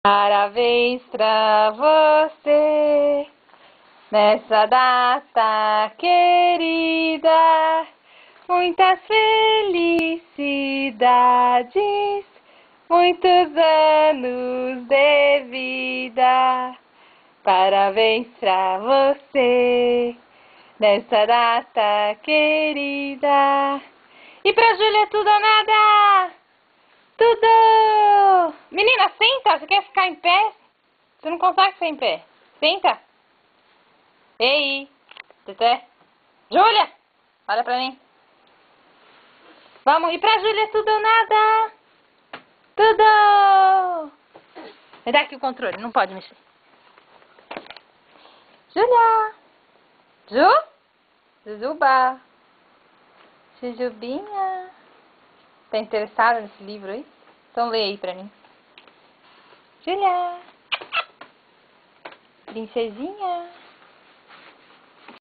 Parabéns pra você, nessa data querida, muitas felicidades, muitos anos de vida. Parabéns pra você, nessa data querida. E pra Júlia tudo ou nada? Tudo! Menina, senta! Você quer ficar em pé? Você não consegue ficar em pé. Senta! Ei! Teté! Júlia! Olha pra mim. Vamos! E pra Júlia tudo ou nada? Tudo! Me dá aqui o controle, não pode mexer. Júlia! Ju? Jujuba! Jujubinha! Tá interessada nesse livro aí? Então lê aí pra mim. Júlia! Princesinha!